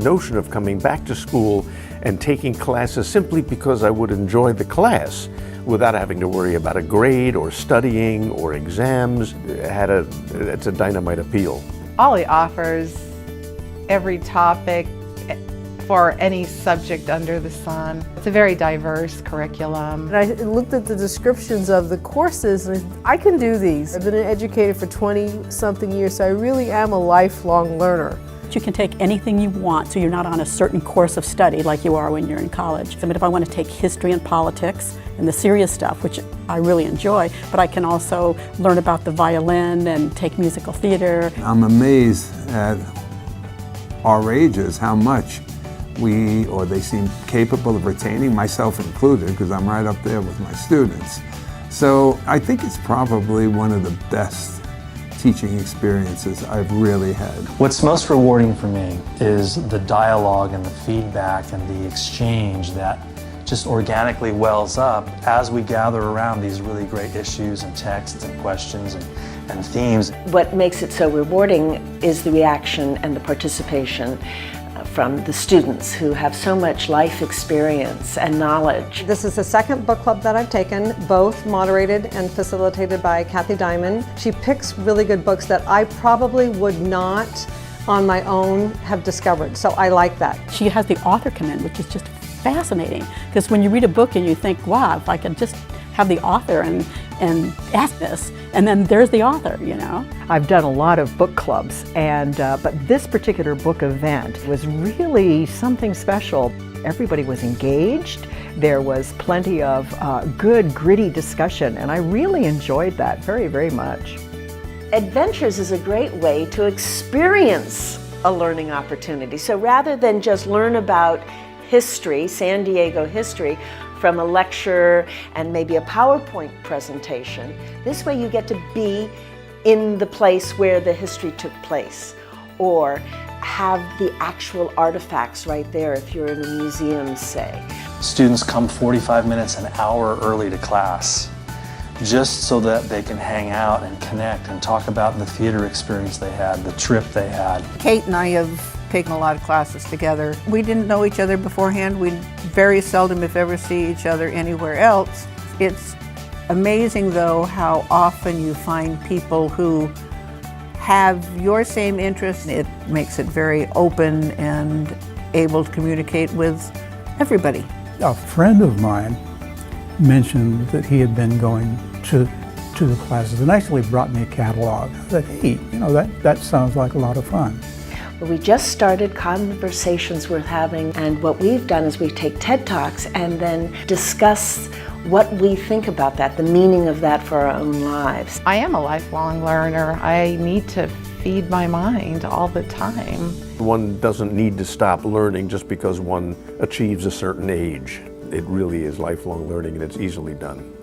notion of coming back to school and taking classes simply because I would enjoy the class without having to worry about a grade or studying or exams, it's a dynamite appeal. Ollie offers every topic for any subject under the sun. It's a very diverse curriculum. And I looked at the descriptions of the courses and I can do these. I've been an educator for 20-something years, so I really am a lifelong learner. You can take anything you want, so you're not on a certain course of study like you are when you're in college. I mean, if I want to take history and politics and the serious stuff, which I really enjoy, but I can also learn about the violin and take musical theater. I'm amazed at our ages how much they seem capable of retaining, myself included, because I'm right up there with my students. So I think it's probably one of the best teaching experiences I've really had. What's most rewarding for me is the dialogue and the feedback and the exchange that just organically wells up as we gather around these really great issues and texts and questions and themes. What makes it so rewarding is the reaction and the participation from the students who have so much life experience and knowledge. This is the second book club that I've taken, both moderated and facilitated by Kathi Diamant. She picks really good books that I probably would not on my own have discovered, so I like that. She has the author come in, which is just fascinating, because when you read a book and you think, wow, if I could just have the author and ask this, and then there's the author, you know. I've done a lot of book clubs, but this particular book event was really something special. Everybody was engaged. There was plenty of good, gritty discussion, and I really enjoyed that very, very much. Adventures is a great way to experience a learning opportunity. So rather than just learn about history, San Diego history, from a lecture and maybe a PowerPoint presentation, this way you get to be in the place where the history took place, or have the actual artifacts right there if you're in a museum, say. Students come 45 minutes, an hour early to class, just so that they can hang out and connect and talk about the theater experience they had, the trip they had. Kate and I have taken a lot of classes together. We didn't know each other beforehand. We very seldom, if ever, see each other anywhere else. It's amazing, though, how often you find people who have your same interests. It makes it very open and able to communicate with everybody. A friend of mine mentioned that he had been going to the classes and actually brought me a catalog. I said, hey, you know, that sounds like a lot of fun. We just started Conversations Worth Having, and what we've done is we take TED Talks and then discuss what we think about that, the meaning of that for our own lives. I am a lifelong learner. I need to feed my mind all the time. One doesn't need to stop learning just because one achieves a certain age. It really is lifelong learning, and it's easily done.